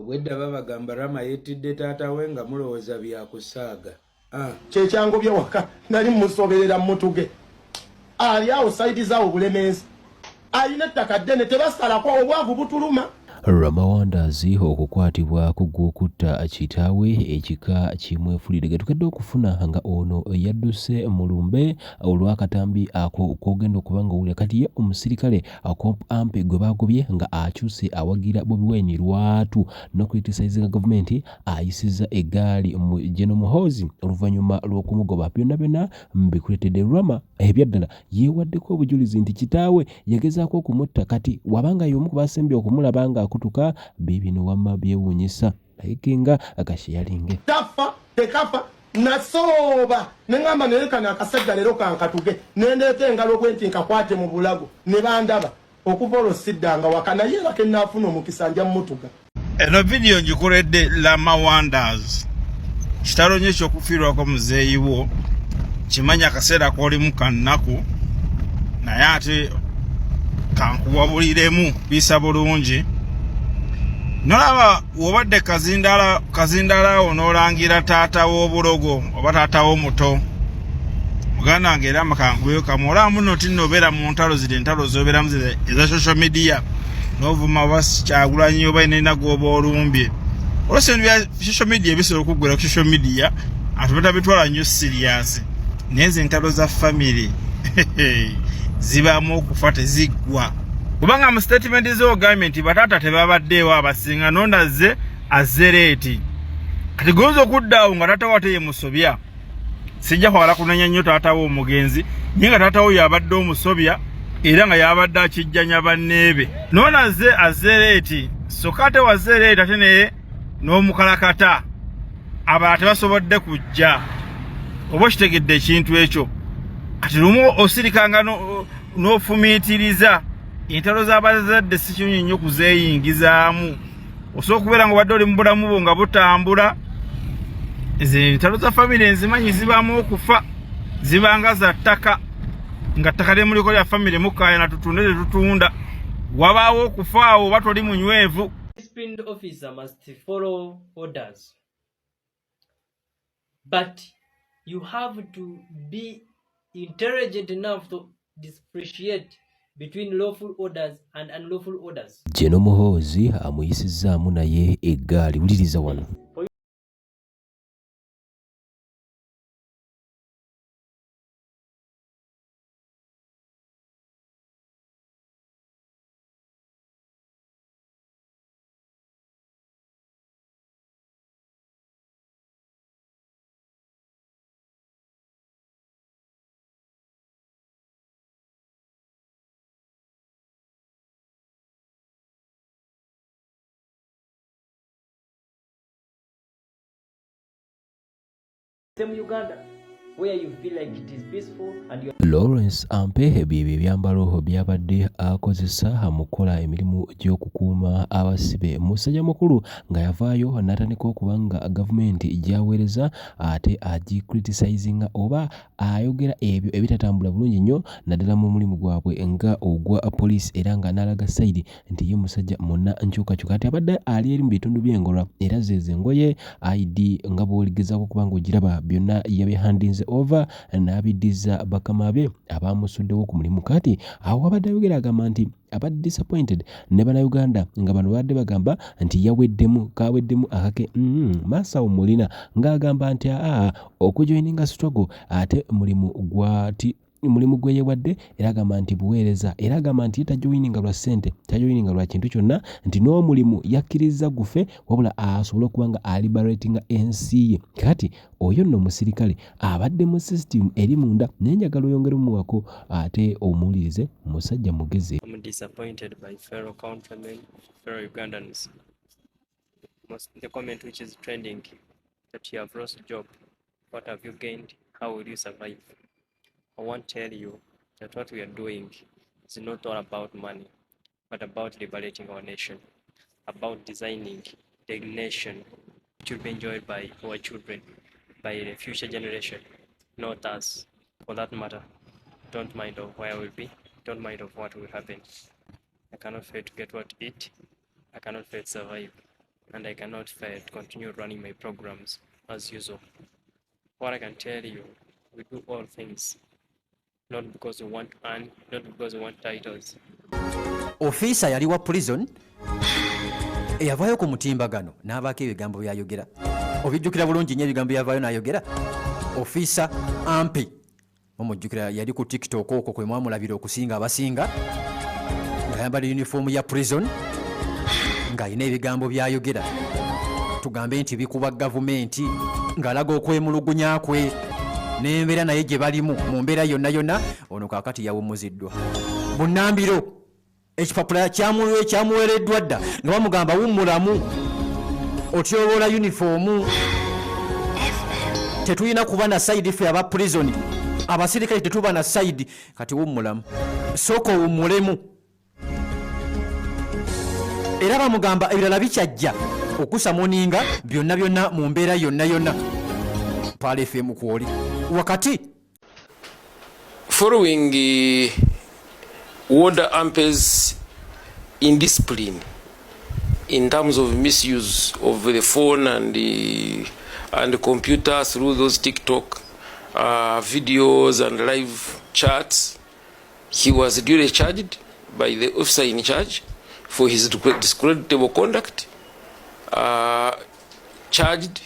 Obwedda babagamba Rama yettidde taata we nga mulowooza byakusaaga. Kyekyangu byewaka nali musoberera mutuge. Ali awo saidi zaawo bulemeezi. Alina ettaka ddene tebasalako obwavu butuluma. Rama Wanders okukwatibwa kugwokutta Kitawe ekika kimwefulire getukedde okufuna nga ono yadduse mu lumbe olw'akatambi ako kogenda okuba nga wulira kati ye omusirikale Ampe gwe bagobye nga akyuse awagira Bobi Wine lwatu n'okuritisaizinga gavumenti ayisiza Egaali mu Muhoozi oluvannyuma lw'okumugoba byonna mbikuletedde Rama ebyaddala yeewaddeko obujulizi nti Kitawe yagezaako okumutta kati wabanga y'omu ku basembye okumulaba nga akutuka bibino wamma byewuunyisa ayikenga agashayalinge tafa tekafa nasooba nengamba nerekana akasajja leero kankatuge nendeeta engalo bwenti nkakwate mu bulago ne bandaba okuva olwo siddanga waka naye era kennaafuna omukisa nja mmutuga. Eno vidiyo ngikuledde Rama Wanders kitalo nnyo ekyokufiirwako muzeeyi wo kimanya akaseera k'olimu ka nnaku naye ate kankubabuliremu biisa bulungi. Nolaba wobadde kazindala onolangira taata w'obulogo oba taata w'omuto muganda wange era amakanguyo kamu olaba muno tinnobeera mu ntalo ziri entalo zobeeramu eza social media n'ovuma oba Kyagulanyi oba enena gw'oba olumbye olwose ebintu bya social media bisobola okuggwera ku social media ate batabitwala nnyo serious naye entalo za family zibaamu okufa teziggwa. Kubanga mu statement zo government batata tebabaddeewo abasinga nondaze azereti. Kati gonzo kuddaawo nga tata wate ye musobya. Sijja kwala kunanya nnyo taata wo omugenzi, naye nga taata wo yabadde omusobya era nga yabadde akijjanya banneebe. Nondaze azereti, so kate wazereti ate naye n'omukalakata abalala tebasobodde kujja. Oba kitegedde ekintu ekyo. Kati lumu osirikanga n'ofumiitiriza entalo z'abazadde si kinyonyi nnyo kuzeeyingizaamu. Osobola okubeera nga obadde oli mu bulamu bwo nga butambula. Ezo entalo za famire enzimanyi zibaamu okufa. Zibanga za ttaka. Nga ttaka ly'emuliko lya famire mukaayana tutunde tetutunda. Wabaawo okufa awo oba toli munywevu. Disciplined officer must follow orders. But you have to be intelligent enough to differentiate between lawful orders and unlawful orders. Muhoozi amuyisizaamu naye Egaali wuliriza wano. Same Uganda, where you feel like it is peaceful and you Lawrence Ampe bye byambalo byabadde akozesa mu kukola emirimu gy'okukuuma abasibe. Musajja mukulu nga yavaayo n'atandika okuba nga gavumenti gyaweereza ate agikriticizinga oba ayogera ebyo ebitatambula bulungi nnyo naddala mu mulimu gwabwe nga ogwa poliisi era nga n'alaga sayidi nti ye musajja monna nkyukakyuka ati abadde ali eri mu bitundu by'engolwa era zeeze engoye ID nga bw'oligezaako okuba ng'ogiraba byonna yabihandinze over n'abiddiza bakama be abamusuddewo ku mulimu kati awo abadde ayogera agamba nti abadde disappointed ne bannayuganda nga bano badde bagamba nti kaweddemu akake maasawo mulina ng'agamba nti okujoininga struggle ate mulimu gwe yeewadde era agamba nti buweereza era agamba nti tajoininga lwa ssente tajoininga lwa kintu kyonna nti n'omulimu yakkiriza gufe wabula asobole okuba nga aliberatinga ensi ye kati oyo nno omusirikale abadde mu system eri munda naye njagala oyongere omuwako ate omuwulirize musajja mugezi. I'm disappointed by fellow countrymen, fellow Ugandans. The comment which is trending that you have lost a job, what have you gained, how will you survive? I want to tell you that what we are doing is not all about money, but about liberating our nation, about designing the nation which will be enjoyed by our children, by the future generation, not us. For that matter, don't mind of where I will be, don't mind of what will happen. I cannot fail to get what to eat, I cannot fail to survive. and I cannot fail to continue running my programs as usual. What I can tell you, we do all things not because we want to earn, not because we want titles. Officer yali wa prison eyavaayo ku mutimbagano n'abaako ebigambo byayogera. Obijjukira bulungi nnyo ebigambo byavaayo n'ayogera. Officer Ampe omujjukira yali ku TikTok okwo kwe mwamulabira okusinga abasinga ng'ayambala uniform ya prison ng'alina ebigambo byayogera. Tugambe nti bikuba gavumenti ng'alaga okwemulugunya kwe n'embeera naye gye balimu mu mbeera yonna yonna. Ono kaakati yawummuziddwa Bunnambiro. Ekipapula kyamuweereddwa dda nga bamugamba wummulamu otyoboola uniform. Tetulina kuba na side ffe aba prison, abasirikale tetuba na side. Kati wummulamu, sooka owummulemu. Era bamugamba ebirala bikyajja okusamoninga byonna byonna mu mbeera yonna yonna. Paala FM kwoli wakati. Following Warder Ampe's indiscipline in terms of misuse of the phone and the computer through those TikTok videos and live chats, he was duly charged by the officer in charge for his discreditable conduct, charged,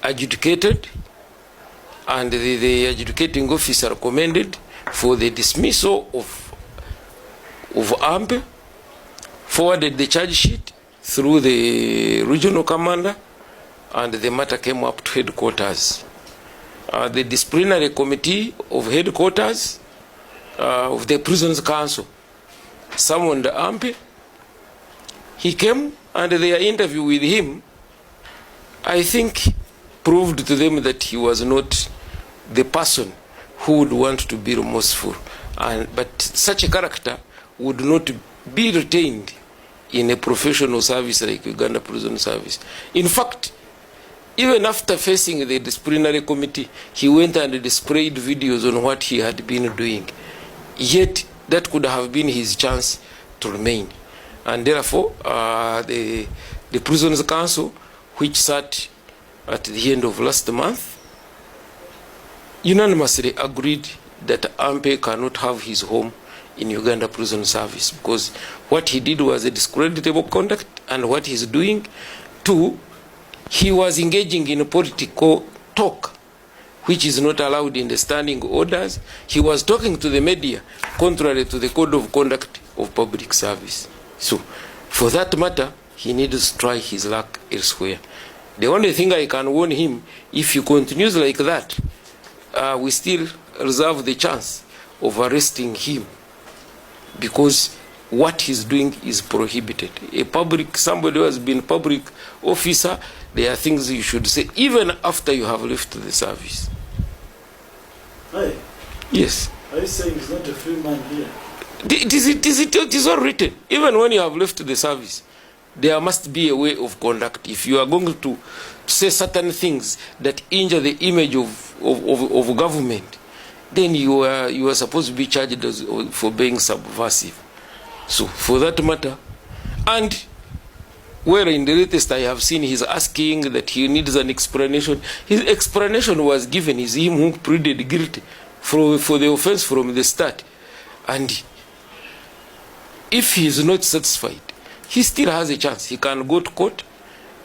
adjudicated, and the adjudicating officer recommended for the dismissal of Ampe, forwarded the charge sheet through the regional commander, and the matter came up to headquarters. The disciplinary committee of headquarters of the Prisons Council summoned Ampe. He came, and their interview with him, I think, proved to them that he was not the person who would want to be remorseful, but such a character would not be retained in a professional service like Uganda Prison Service. In fact, even after facing the disciplinary committee, he went and displayed videos on what he had been doing. Yet, that could have been his chance to remain. And therefore, the Prisons Council, which sat at the end of last month, unanimously agreed that Ampe cannot have his home in Uganda Prison Service, because what he did was a discreditable conduct, and what he's doing, too, he was engaging in a political talk, which is not allowed in the standing orders. He was talking to the media, contrary to the code of conduct of public service. So, for that matter, he needs to try his luck elsewhere. The only thing I can warn him, if he continues like that, we still reserve the chance of arresting him, because what he's doing is prohibited. Somebody who has been public officer, there are things you should say even after you have left the service. Hey. Yes. Are you saying he's not a free man here? It is all written. Even when you have left the service, there must be a way of conduct. If you are going to say certain things that injure the image of government, then you are supposed to be charged for being subversive. So for that matter, and where in the latest I have seen he's asking that he needs an explanation. His explanation was given. Is him who pleaded guilty for the offense from the start. And if he is not satisfied, he still has a chance. He can go to court.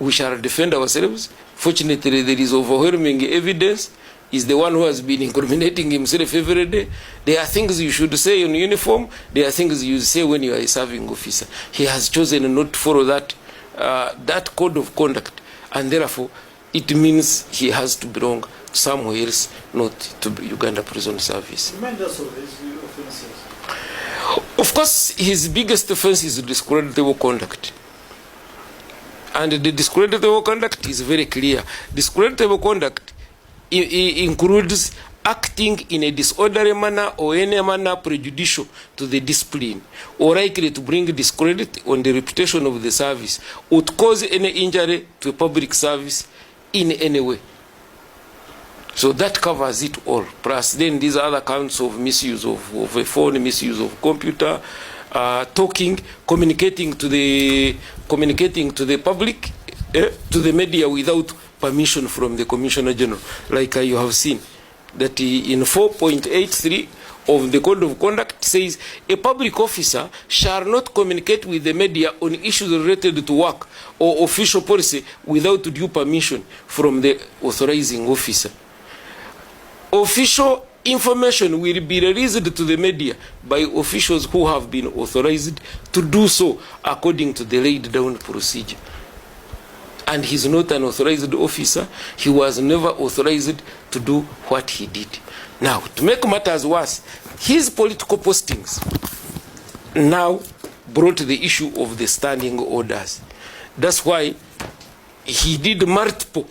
We shall defend ourselves. Fortunately, there is overwhelming evidence. He's the one who has been incriminating himself every day. There are things you should say in uniform. There are things you say when you are a serving officer. He has chosen not to follow that code of conduct, and therefore it means he has to belong somewhere else, not to Uganda Prison Service. Remind us of his offenses. Of course, his biggest offense is discreditable conduct. And the discreditable conduct is very clear. Discreditable conduct includes acting in a disorderly manner or any manner prejudicial to the discipline, or likely to bring discredit on the reputation of the service, or to cause any injury to a public service in any way. So that covers it all. Plus then these other counts of misuse of a phone, misuse of computer, talking, communicating to the public, to the media without permission from the Commissioner General, like you have seen that in 4.83 of the Code of Conduct says a public officer shall not communicate with the media on issues related to work or official policy without due permission from the authorizing officer. Official information will be released to the media by officials who have been authorized to do so according to the laid down procedure. And he's not an authorized officer. He was never authorized to do what he did. Now, to make matters worse, his political postings now brought the issue of the standing orders. That's why he did multiple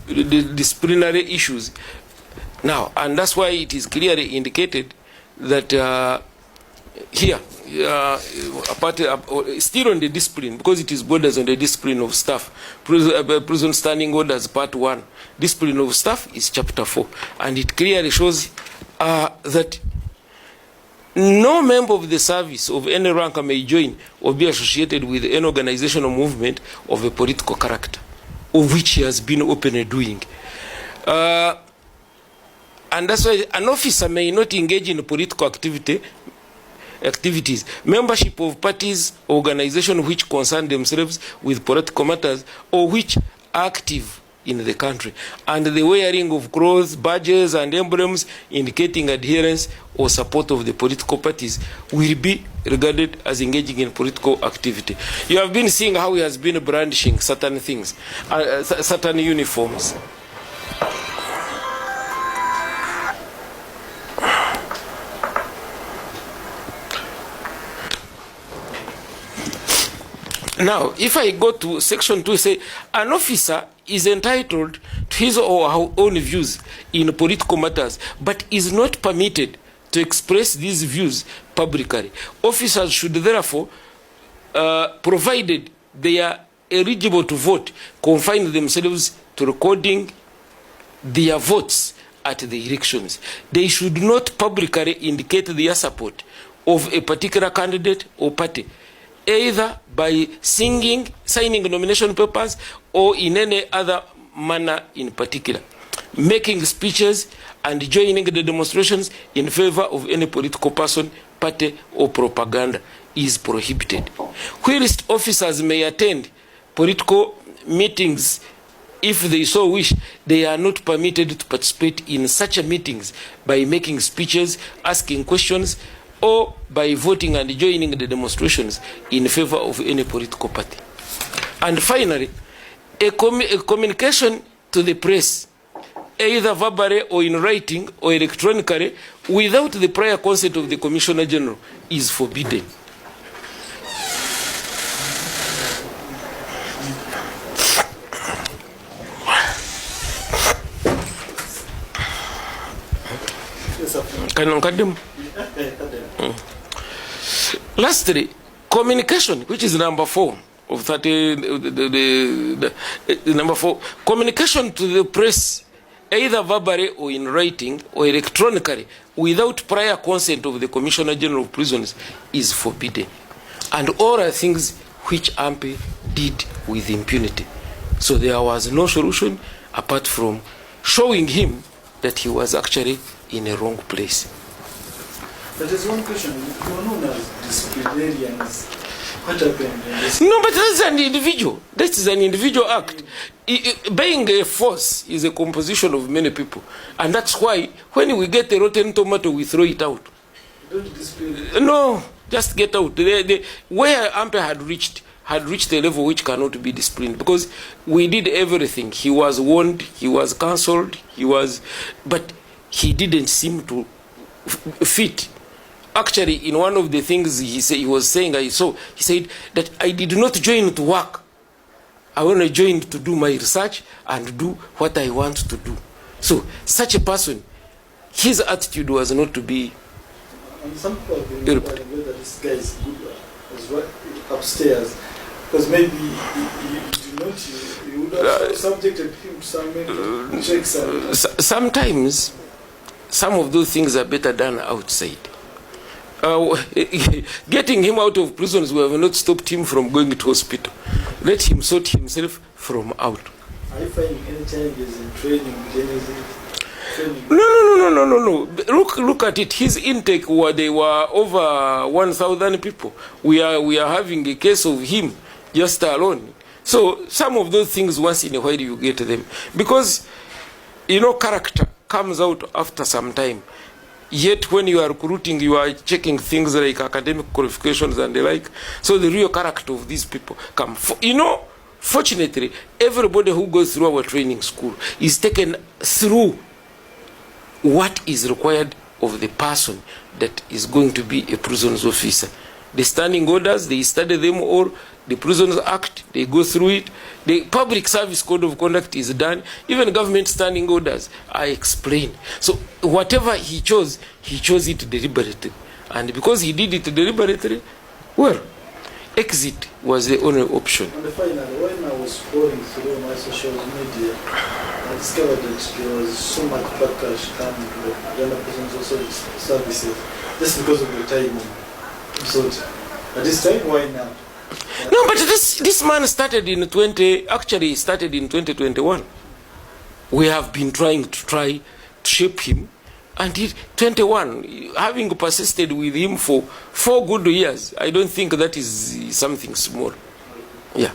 disciplinary issues. Now, and that's why it is clearly indicated that here, still on the discipline, because it is borders on the discipline of staff. Prison standing orders, part 1. Discipline of staff is chapter 4. And it clearly shows that no member of the service of any rank may join or be associated with any organization or movement of a political character, of which he has been openly doing. And that's why an officer may not engage in political activities, membership of parties, organizations which concern themselves with political matters or which are active in the country, and the wearing of clothes, badges, and emblems indicating adherence or support of the political parties will be regarded as engaging in political activity. You have been seeing how he has been brandishing certain things, certain uniforms. Now, if I go to section 2, say an officer is entitled to his or her own views in political matters, but is not permitted to express these views publicly. Officers should therefore, provided they are eligible to vote, confine themselves to recording their votes at the elections. They should not publicly indicate their support of a particular candidate or party, either by signing nomination papers or in any other manner in particular, making speeches and joining the demonstrations in favor of any political person, party, or propaganda is prohibited. Whilst officers may attend political meetings if they so wish, they are not permitted to participate in such meetings by making speeches, asking questions, or by voting and joining the demonstrations in favor of any political party. And finally, a communication to the press, either verbally or in writing or electronically, without the prior consent of the Commissioner General is forbidden. Lastly, communication, which is number 4 of 30, number 4, communication to the press, either verbally or in writing or electronically, without prior consent of the Commissioner General of Prisons is forbidden. And all are things which Ampe did with impunity. So there was no solution apart from showing him that he was actually in a wrong place. That is one question. You are known as disciplinarians. What happened? No, but that's an individual. That is an individual act. Being a force is a composition of many people. And that's why when we get a rotten tomato, we throw it out. Don't discipline. No, just get out. Where Ampe had reached a level which cannot be disciplined, because we did everything. He was warned, he was cancelled, but he didn't seem to fit. Actually, in one of the things he was saying, he said that I did not join to work. I only joined to do my research and do what I want to do. So, such a person, his attitude was not to be. And some people have been whether this guy is good as well upstairs, because maybe you would have subjected him to some checks. Sometimes, some of those things are better done outside. Getting him out of prisons, we have not stopped him from going to hospital. Let him sort himself from out. Are you finding any changes in training? No. Look at it. His intake they were over 1,000 people. We are having a case of him just alone. So some of those things, once in a while, you get them, because character comes out after some time. Yet when you are recruiting, you are checking things like academic qualifications and the like. So the real character of these people come. Fortunately, everybody who goes through our training school is taken through what is required of the person that is going to be a prisons officer. The standing orders, they study them all. The Prisons Act, they go through it. The Public Service Code of Conduct is done. Even government standing orders are explained. So whatever he chose it deliberately. And because he did it deliberately, well, exit was the only option. And finally, when I was scrolling through my social media, I discovered that there was so much backlash coming to the Uganda Prison Services just because of the time. So at this time, why now? No, but this man started in 2021. We have been trying to shape him until 21, having persisted with him for 4 good years. I don't think that is something small. Yeah.